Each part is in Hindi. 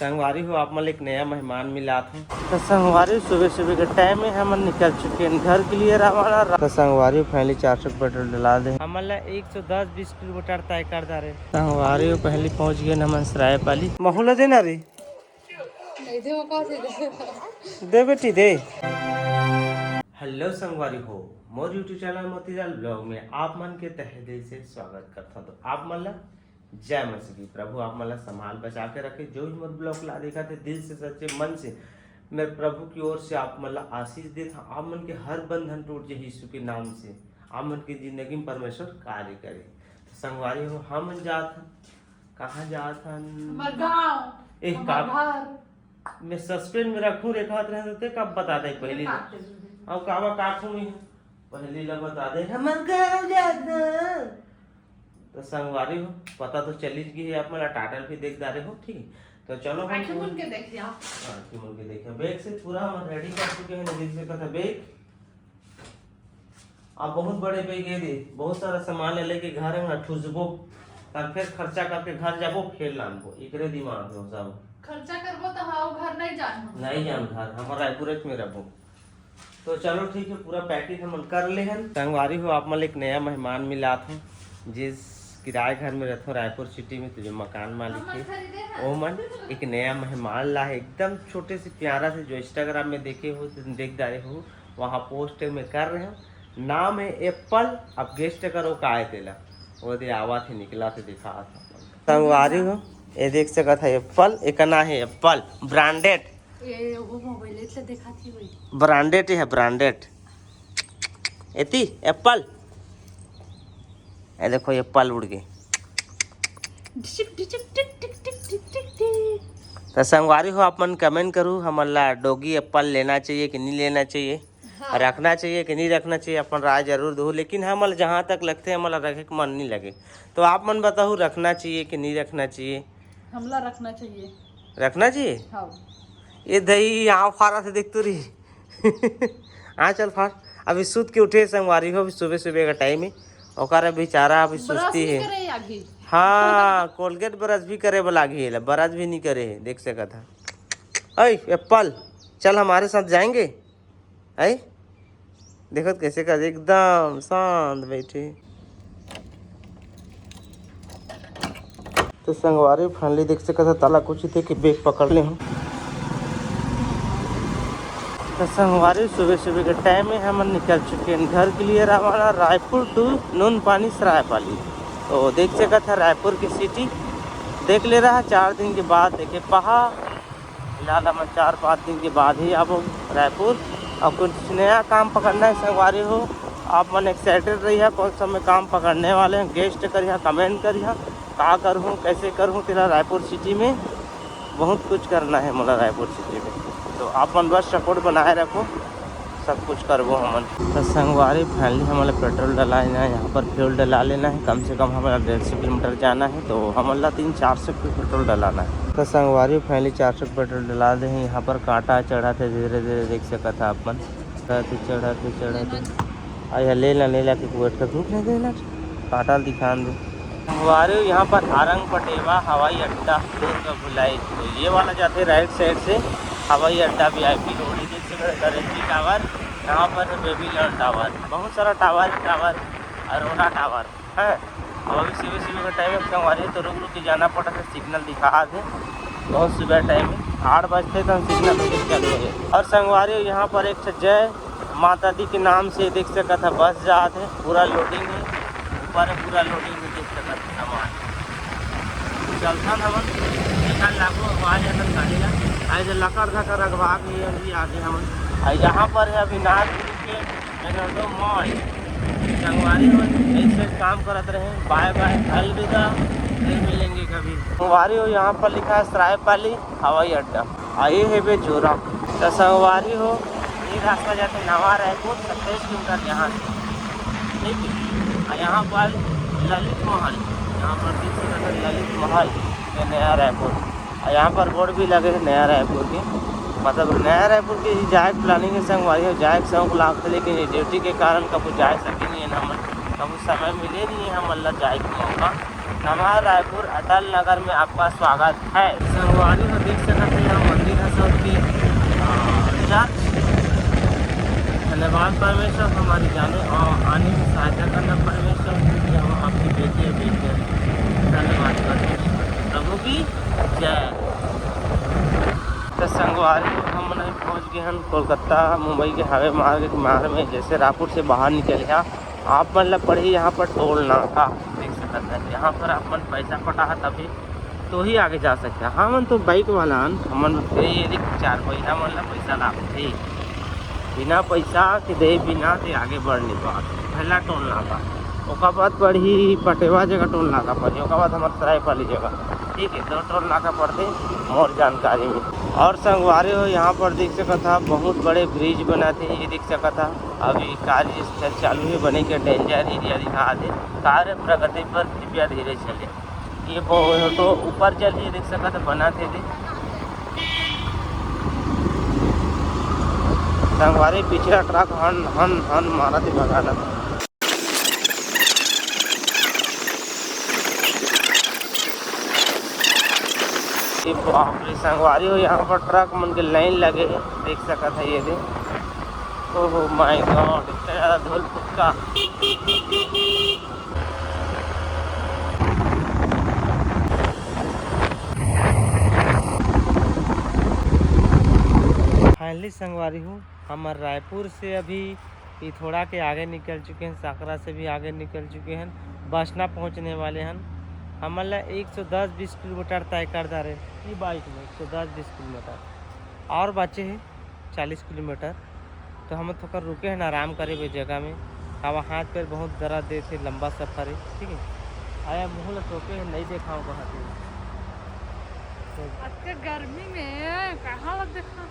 संगवारी हो आप एक नया मेहमान मिला था। तो संगवारी सुबह सुबह के टाइम में हम निकल चुके हैं घर के लिए रवाना। तो संगवारी पहले 400 पेट्रोल डला दे हमारा 110-20 किलोमीटर तय कर दा रहे। संगवारी पहले पहुंच गए नमन सरायपाली महुला देना रे दे बेटी दे। हेलो संगवारी हो मोर यूट्यूब चैनल मोतीलाल ब्लॉग में आप मन के तहे दिल से स्वागत करता हूं। तो आप मन ला जय मसीह प्रभु आप मन ला संभाल बचा के रखे। जो भी मोर ब्लॉग ला देखा थे दिल से सच्चे मन से मैं प्रभु की ओर से आप मन ला आशीष देता। आप मन के हर बंधन टूट जाए यीशु के नाम से। आप मन की जिंदगी में परमेश्वर कार्य करे। तो संगवारी हो हम जात कहाँ जात मैं सस्पेंस में रखूं रेखा रहे कब बता दे पहली अब कावा काटू में पहली ला बता दे हमर गाँव जाना। तो संगवारी हो पता तो चली गई है आप मेरा टाइटल भी देख रहे हो ठीक है। तो चलो हम के देखिए बैग से पूरा हम रेडी कर चुके हैं। देख से कथा बैग आप बहुत बड़े बैग है दे बहुत सारा सामान ले लेके घर में ठुसबो तब फिर खर्चा करके घर जाबो फिर लानबो एकरे दिमाग में सब खर्चा करबो तो हाउ घर नहीं जान घर हमारा रायपुर में रहबो। तो चलो ठीक है पूरा पैकेज हम कर ले हैं। संगवारी हो आप एक नया मेहमान मिला था जिस किराए घर में रहते रायपुर सिटी में। तो जो मकान मालिक है वो मन एक नया मेहमान ला है एकदम छोटे से प्यारा से जो इंस्टाग्राम में देखे हो देख रहे हो वहाँ पोस्ट में कर रहे हो। नाम है एप्पल। अब गेस्ट करो का आए तेला वो दे आवा थे निकला थे दिखा था। संगवारी हो ये देख सका था एप्पल एक ना है एप्पल ब्रांडेड ब्रांडेड है ब्रांडेड एती एप्पल ये देखो एप्पल उड़ गए। तो संगवारी हो आप मन कमेंट करूँ हमारा डॉगी एप्पल लेना चाहिए कि नहीं लेना चाहिए। हाँ। रखना चाहिए कि नहीं रखना चाहिए अपन राय जरूर दो। लेकिन हमारा जहाँ तक लगते हैं हमारा रखे के मन नहीं लगे। तो आप मन बताओ रखना चाहिए कि नहीं रखना चाहिए। हमला रखना चाहिए रखना चाहिए। हाँ। ये दही यहाँ फारा से देख तो रही हाँ चल फार अभी सूत के उठे संगवारी हो अभी सुबह सुबह का टाइम है और बेचारा अभी सुस्ती है। हाँ कोलगेट ब्रश भी करे बोला घी ब्रश भी नहीं करे है देख सका था। अय एप्पल चल हमारे साथ जाएंगे आई देखो कैसे कर एकदम शांत बैठे। तो संगवारी फाइनली देख सका था ताला कुछ थे कि बैग पकड़ ले हूँ। तो संगवारी सुबह सुबह के टाइम में हम निकल चुके हैं घर के लिए रवाना रायपुर टू नून पानी सरायपाली। तो देख सका था रायपुर की सिटी देख ले रहा 4 दिन के बाद देखे पहाड़ फिलहाल हम 4-5 दिन के बाद ही अब रायपुर अब कुछ नया काम पकड़ना है। संगवारी हो आप मन एक्साइटेड रही है कौन सा में काम पकड़ने वाले हैं गेस्ट करिए कमेंट करिए का करूँ कैसे करूँ। तेरा रायपुर सिटी में बहुत कुछ करना है मतलब रायपुर सिटी में। तो आप मन बस सपोर्ट बनाए रखो सब कुछ करबो हमन। तो संगवारी फाइनली हमारा पेट्रोल डलाना है यहाँ पर फ्यूल डला लेना है कम से कम हमारा 150 किलोमीटर जाना है। तो हमारा 300-400 पेट्रोल डलाना है। तो संगवारी फाइनली 400 पेट्रोल डला दे हैं। यहाँ पर कांटा चढ़ा थे धीरे धीरे देख सका था अपन चढ़ाते आया ले ला के वेट कर धूप नहीं देना कांटा दिखा दे। संगवारी यहाँ पर आरंग पटेवा हवाई अड्डा का भुलाई। तो ये वाला जाते राइट साइड से हवाई अड्डा VIP रोड देख सकते करेंसी टावर यहाँ पर है बेबीलैंड टावर बहुत सारा टावर अरोरा टावर है। अब अभी सुबह का टाइम है संगवारी तो रुक के जाना पड़ा था सिग्नल दिखा दे बहुत सुबह टाइम है 8 बजते तो सिग्नल चालू है। और संगवारी यहाँ पर एक जय माता दी के नाम से देख सका था बस जाते है पूरा लोडिंग है ऊपर पूरा लोडिंग में देख सका था सामान चलता था निकाल लागू आवाज अंदर काटेगा आज लकड़ धकर रखवा भी अभी आगे हम यहाँ पर है अविनाश के मेनोडो मॉल। संगवारी हो ऐसे काम करते रहे बाय बाय अलविदा नहीं मिलेंगे कभी। संगवारी हो यहाँ पर लिखा है सरायपाली हवाई अड्डा आए है बे जोरा। तो संगवारी हो ये रास्ता जाते नवा रायपुर 27 किलोमीटर यहाँ से ठीक है। यहाँ पर ललित महल यहाँ पर ललित महल नया रायपुर यहाँ पर बोर्ड भी लगे हैं नया रायपुर के मतलब नया रायपुर की जाए प्लानिंग है संगवारी जाए शौक लाग थे लेकिन ड्यूटी के कारण कभी जा सके नहीं है हम कभी समय मिले नहीं है हम अल्लाह जाए के मौका। नवा रायपुर अटल नगर में आपका स्वागत है। संगवारी में देख सकते हैं यहाँ मंदिर है सबकी चर्च। धन्यवाद परमेश्वर हमारी जाने और आने में सहायता करना परमेश्वर, क्योंकि हम आपकी बेटी है बेटी है। धन्यवाद परमेश्वर, प्रभु की जय। तो संगवारी हम नहीं पहुँच गए हैं कोलकाता मुंबई के हाईवे मार्ग में। जैसे रायपुर से बाहर निकल गया आप मतलब पढ़ी यहाँ पर टोल नाका देख सकते हैं। यहाँ पर आप मन पैसा कटा है तभी तो ही आगे जा सकते हैं। हम तो बाइक वाला हमन ये 4 पहिया मतलब पैसा लागते, बिना पैसा के दे बिना ते आगे बढ़ नहीं पा। पहला टोल नाका, उसका बाद पढ़ी पटेवा जगह टोल नाका पड़ी, उसका बाद हमारे सरायपाली जगह, ठीक है। 2 टोल नाका पड़ते मोर जानकारी में। और संगवारी हो यहाँ पर देख सका था बहुत बड़े ब्रिज बनाते हैं। ये देख सका था अभी कार्य स्थल चालू है बने के डेंजर एरिया दिखा दे। कार्य प्रगति पर कृपया धीरे चले। ये तो ऊपर चलिए देख सका था बनाते थे। संगवारी पिछला ट्रक हन हन हन मारा थे भगाना। संगवारी हो यहाँ पर ट्रक मन के लाइन लगे देख सका था। ये दे ओह माय गॉड इतना ज़्यादा धूल फुटका। फाइनली संगवारी हूँ हम रायपुर से अभी थोड़ा के आगे निकल चुके हैं, साकरा से भी आगे निकल चुके हैं, बसना पहुँचने वाले हैं। हमारा 110-20 किलोमीटर तय कर दा रहे ये बाइक में 110-20 किलोमीटर और बचे हैं 40 किलोमीटर। तो हम थोड़ा रुके हैं आराम करे हुए जगह में। अब हाथ पैर बहुत दर्द दे थे, लंबा सफ़र है, ठीक है। आया मुँह ल टोके हैं, नहीं देखा हूँ कहाँ अच्छा गर्मी में कहाँ लग देखा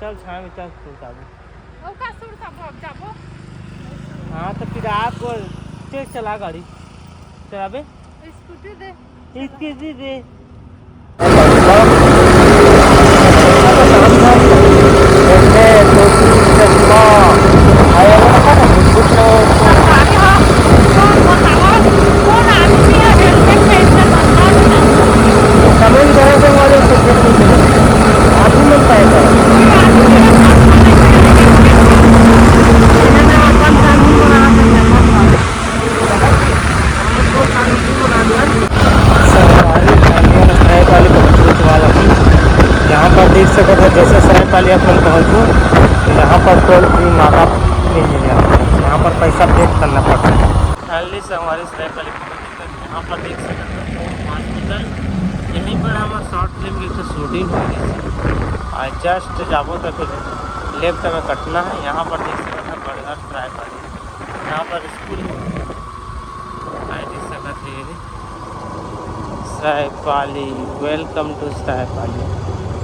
चल छाँव में चल सुनता जाबो। हाँ तो फिर आप चल चला गाड़ी चलाबे स्कूटी दे इसकी दे जैसे सरायपाली अपन पहुँचूँ यहाँ पर टोल फ्री नाका नहीं मिल जाता है, यहाँ पर पैसा पे करना पड़ता है। फाइनली से हमारे सरायपाली यहाँ पर देख सकते हैं हॉस्पिटल, यहीं पर हमारे शॉर्ट फिल्म की तो शूटिंग हो गई और जस्ट जाबो तो फिर लेफ्ट में कटना है। यहाँ पर देख सकते हैं बड़घर सरायपाली, यहाँ पर स्कूल देख सकते हैं सरायपाली। Welcome to Saraipali.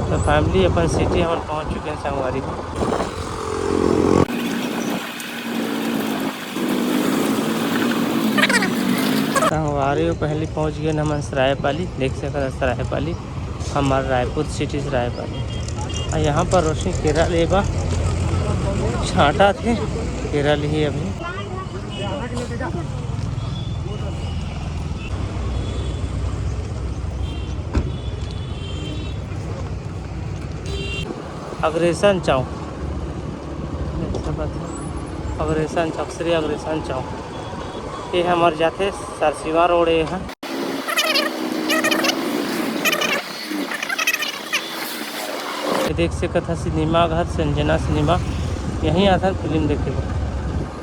तो फैमिली अपन सिटी हम पहुंच चुके हैं संगवारी में। संगवारी में पहले पहुंच गए हम सरायपाली, देख सकते सरायपाली हमारा रायपुर सिटी सरायपाली। और यहाँ पर रोशनी केरल लेबा छाटा थे केरल ही अभी। अग्रेसन चौक, अग्रेसन चौक, श्री अग्रेसन चौक ये हमारे जाते सरसीवा रोड है। देख सकते था सिनेमा घर संजना सिनेमा, यहीं आता फिल्म देखे।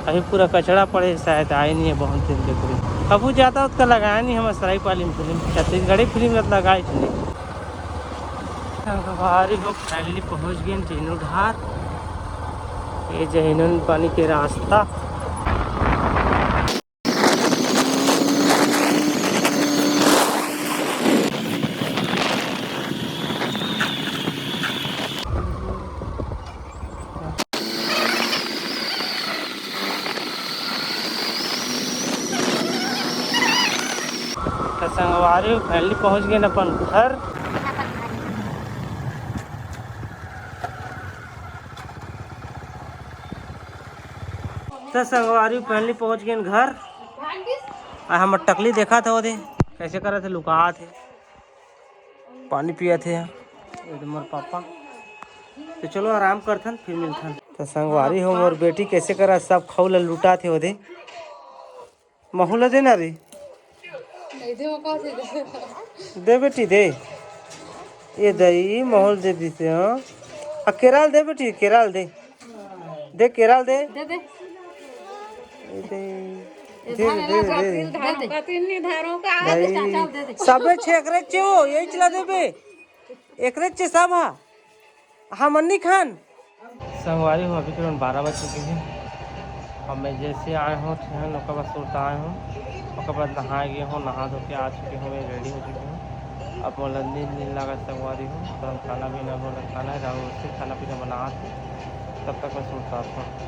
अभी पूरा कचरा पड़े शायद आए नहीं है, बहुत दिन देख रहे। अबू ज़्यादा उसका लगाया नहीं हमारे सरायपाली में फिल्म, छत्तीसगढ़ी फिल्म लगाई नहीं। संगवारी लोग फाइनली पहुँच गए जैनू ढार, ये जैनन पानी के रास्ता। तो संगवारी फाइनली पहुँच गए अपन घर। तो संगवारी फाइनली पहुँच गए घर। हम टकली देखा था वो कैसे करे थे लुका थे। पानी पिया थे यहाँ ये मोर पापा। तो चलो आराम करथन फिर मिलथन। तो संगवारी हो मोर बेटी कैसे करा सब खाऊ ला लुटा थे ओदे महू ला देना रे दे बेटी दे ये दही महल दे दी से हाँ केराल दे बेटी केराल दे दे केराल दे दे दे सबे छे एकरे चे हो यही चला देबे एकरे चे सब हा मन्नी खान। संगवारी हो अभी तुरंत 12 बज चुके हैं और मैं जैसे आए हूँ ठहन उसके बाद सुरता आए हूँ उसके बाद नहाए गए हूँ नहा धो के आ चुके हूँ मैं रेडी हो चुके हूँ। अब मोला नींद लगा संगवारी हूँ तो हम खाना भी ना बोला खाना है राहुल से खाना पीना बना तब तक मैं सुनता था।